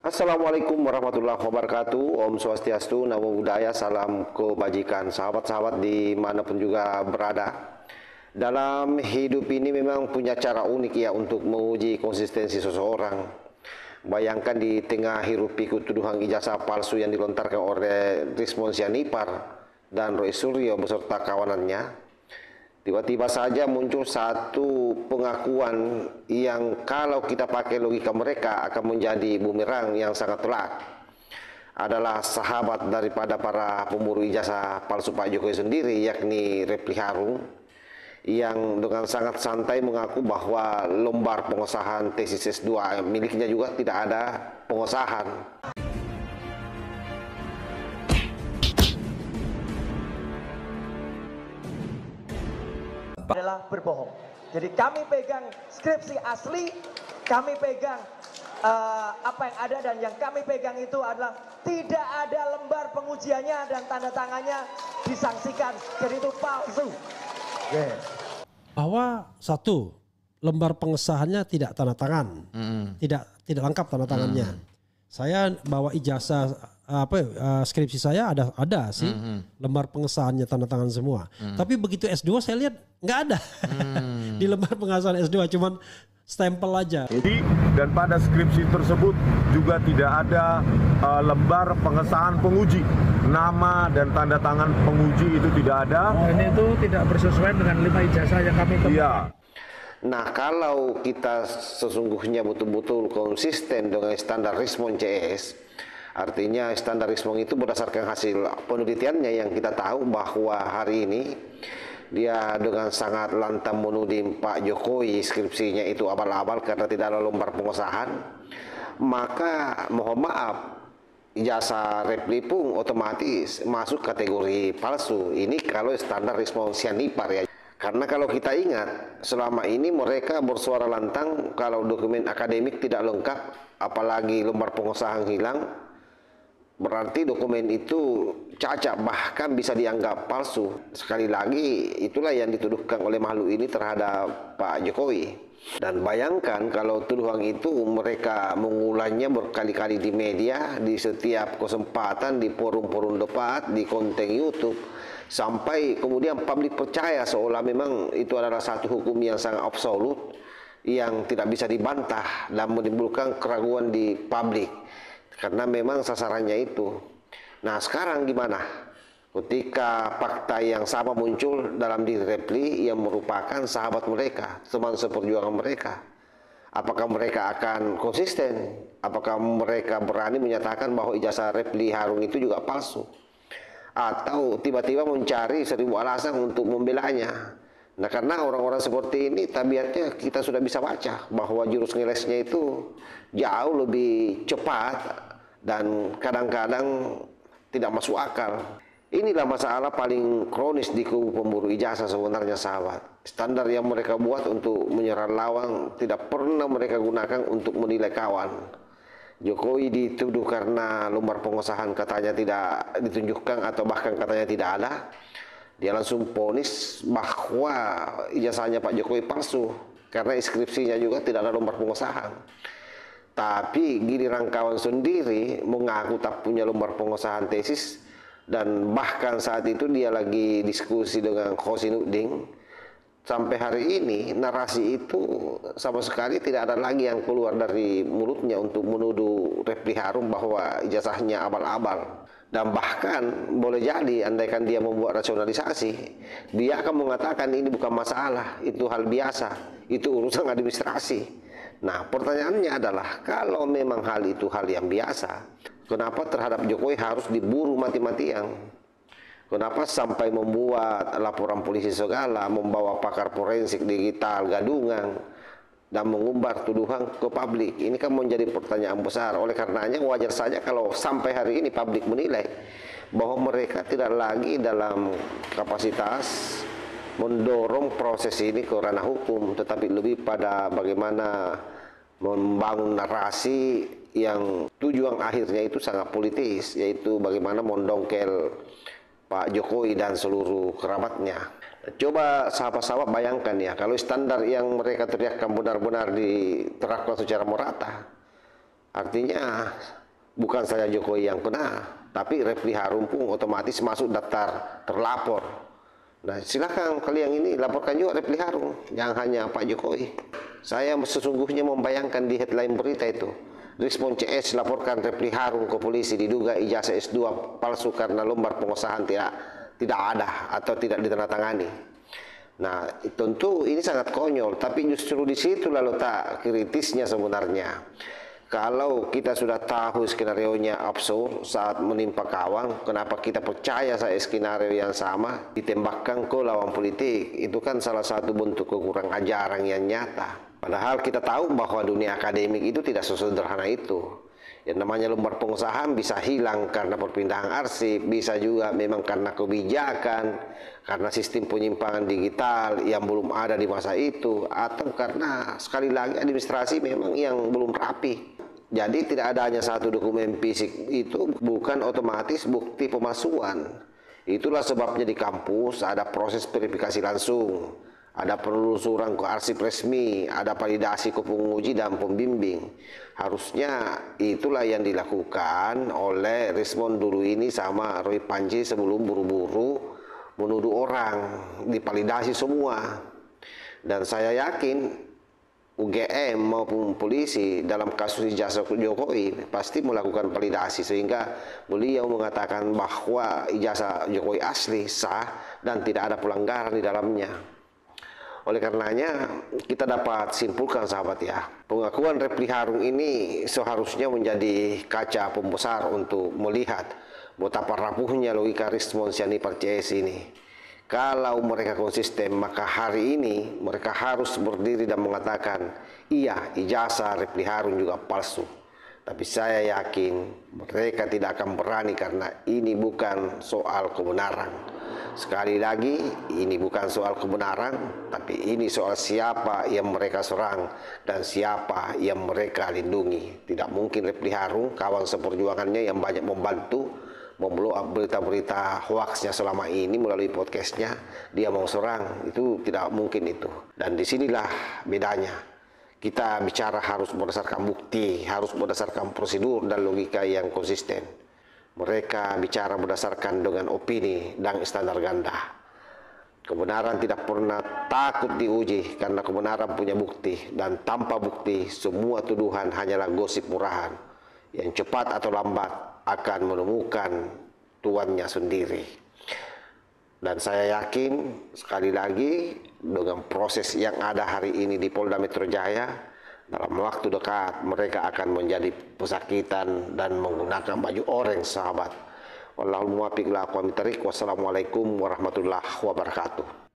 Assalamualaikum warahmatullahi wabarakatuh. Om Swastiastu, Namo Buddhaya, salam kebajikan. Sahabat-sahabat dimanapun juga berada, dalam hidup ini memang punya cara unik ya untuk menguji konsistensi seseorang. Bayangkan di tengah hiruk pikuk tuduhan ijazah palsu yang dilontarkan oleh Rismon Sianipar dan Roy Suryo beserta kawanannya, tiba-tiba saja muncul satu pengakuan yang kalau kita pakai logika mereka akan menjadi bumerang yang sangat telak. Adalah sahabat daripada para pemburu ijazah palsu Pak Jokowi sendiri, yakni Refli Harun, yang dengan sangat santai mengaku bahwa lembar pengesahan tesis S2 miliknya juga tidak ada pengesahan. Adalah berbohong. Jadi kami pegang skripsi asli, kami pegang apa yang ada, dan yang kami pegang itu adalah tidak ada lembar pengujiannya dan tanda tangannya disangsikan. Jadi itu palsu. Bahwa satu, lembar pengesahannya tidak tanda tangan, tidak lengkap tanda tangannya. Saya bawa ijazah skripsi saya ada sih lembar pengesahannya tanda tangan semua. Tapi begitu S2 saya lihat nggak ada di lembar pengesahan S2, cuman stempel aja. Jadi dan pada skripsi tersebut juga tidak ada lembar pengesahan penguji, nama dan tanda tangan penguji itu tidak ada. Ini itu tidak bersesuaian dengan 5 ijazah yang kami temukan. Iya. Nah, kalau kita sesungguhnya betul-betul konsisten dengan standar Rismon CS, artinya standar Rismon itu berdasarkan hasil penelitiannya yang kita tahu bahwa hari ini dia dengan sangat lantang menuding Pak Jokowi skripsinya itu abal-abal karena tidak ada lembar pengesahan, maka mohon maaf, ijazah Refli pun otomatis masuk kategori palsu. Ini kalau standar Rismon Sianipar ya. Karena kalau kita ingat, selama ini mereka bersuara lantang kalau dokumen akademik tidak lengkap, apalagi lembar pengesahan hilang, berarti dokumen itu cacat, bahkan bisa dianggap palsu. Sekali lagi, itulah yang dituduhkan oleh makhluk ini terhadap Pak Jokowi. Dan bayangkan kalau tuduhan itu mereka mengulangnya berkali-kali di media, di setiap kesempatan, di forum-forum debat, di konten YouTube, sampai kemudian publik percaya seolah memang itu adalah satu hukum yang sangat absolut yang tidak bisa dibantah dan menimbulkan keraguan di publik karena memang sasarannya itu. Nah, sekarang gimana ketika fakta yang sama muncul dalam diri Refli yang merupakan sahabat mereka, teman seperjuangan mereka? Apakah mereka akan konsisten? Apakah mereka berani menyatakan bahwa ijazah Refli Harun itu juga palsu? Atau tiba-tiba mencari 1000 alasan untuk membelanya? Nah, karena orang-orang seperti ini tabiatnya kita sudah bisa baca bahwa jurus ngelesnya itu jauh lebih cepat dan kadang-kadang tidak masuk akal. Inilah masalah paling kronis di kubu pemburu ijazah sebenarnya, sahabat. Standar yang mereka buat untuk menyerang lawan tidak pernah mereka gunakan untuk menilai kawan. Jokowi dituduh karena lembar pengesahan katanya tidak ditunjukkan atau bahkan katanya tidak ada. Dia langsung vonis bahwa ijazahnya Pak Jokowi palsu karena inskripsinya juga tidak ada lembar pengesahan. Tapi giliran kawan sendiri mengaku tak punya lembar pengesahan tesis, dan bahkan saat itu dia lagi diskusi dengan Khosinuddin. Sampai hari ini narasi itu sama sekali tidak ada lagi yang keluar dari mulutnya untuk menuduh Refli Harun bahwa ijazahnya abal-abal. Dan bahkan boleh jadi andaikan dia membuat rasionalisasi, dia akan mengatakan ini bukan masalah, itu hal biasa, itu urusan administrasi. Nah, pertanyaannya adalah kalau memang hal itu hal yang biasa, kenapa terhadap Jokowi harus diburu mati-matian? Kenapa sampai membuat laporan polisi segala, membawa pakar forensik digital gadungan, dan mengumbar tuduhan ke publik? Ini kan menjadi pertanyaan besar. Oleh karenanya wajar saja kalau sampai hari ini publik menilai bahwa mereka tidak lagi dalam kapasitas mendorong proses ini ke ranah hukum, tetapi lebih pada bagaimana membangun narasi yang tujuan akhirnya itu sangat politis, yaitu bagaimana mendongkel Pak Jokowi dan seluruh kerabatnya. Coba sahabat-sahabat bayangkan ya, kalau standar yang mereka teriakkan benar-benar diterapkan secara merata, Artinya bukan saja Jokowi yang kena, tapi Refli Harun pun otomatis masuk daftar terlapor. Nah, silakan kalian ini laporkan juga Refli Harun, jangan hanya Pak Jokowi. Saya sesungguhnya membayangkan di headline berita itu, Rismon CS laporkan Refli Harun ke polisi diduga ijazah S2 palsu karena lembar pengesahan tidak ada atau tidak ditandatangani. Nah, tentu ini sangat konyol, tapi justru di situ lalu tak kritisnya sebenarnya. Kalau kita sudah tahu skenario-nya absurd saat menimpa kawan, kenapa kita percaya saya skenario yang sama ditembakkan ke lawan politik? Itu kan salah satu bentuk kekurang ajaran yang nyata. Padahal kita tahu bahwa dunia akademik itu tidak sesederhana itu. Yang namanya lembar pengesahan bisa hilang karena perpindahan arsip, bisa juga memang karena kebijakan, karena sistem penyimpangan digital yang belum ada di masa itu, atau karena sekali lagi administrasi memang yang belum rapi. Jadi tidak ada hanya satu dokumen fisik itu bukan otomatis bukti pemalsuan. Itulah sebabnya di kampus ada proses verifikasi langsung, ada penelusuran ke arsip resmi, ada validasi ke penguji dan pembimbing. Harusnya itulah yang dilakukan oleh Rismon dulu ini sama Roy Panji sebelum buru-buru menuduh orang, divalidasi semua. Dan saya yakin UGM maupun polisi dalam kasus ijazah Jokowi pasti melakukan validasi sehingga beliau mengatakan bahwa ijazah Jokowi asli, sah, dan tidak ada pelanggaran di dalamnya. Oleh karenanya kita dapat simpulkan sahabat ya, pengakuan Refli Harun ini seharusnya menjadi kaca pembesar untuk melihat betapa rapuhnya logika Rismon Sianipar CS ini. Kalau mereka konsisten, maka hari ini mereka harus berdiri dan mengatakan, iya, ijazah Refli Harun juga palsu. Tapi saya yakin mereka tidak akan berani karena ini bukan soal kebenaran. Sekali lagi, ini bukan soal kebenaran, tapi ini soal siapa yang mereka serang dan siapa yang mereka lindungi. Tidak mungkin Refli Harun, kawan seperjuangannya yang banyak membantu, memblow up berita-berita hoaxnya selama ini melalui podcastnya, dia mau serang, itu tidak mungkin itu. Dan disinilah bedanya. Kita bicara harus berdasarkan bukti, harus berdasarkan prosedur dan logika yang konsisten. Mereka bicara berdasarkan dengan opini dan standar ganda. Kebenaran tidak pernah takut diuji karena kebenaran punya bukti, dan tanpa bukti semua tuduhan hanyalah gosip murahan yang cepat atau lambat akan menemukan tuannya sendiri. Dan saya yakin sekali lagi dengan proses yang ada hari ini di Polda Metro Jaya, dalam waktu dekat mereka akan menjadi pesakitan dan menggunakan baju oranye sahabat. Wallahul muwaffiq ila aqwamit thariq. Wassalamualaikum warahmatullahi wabarakatuh.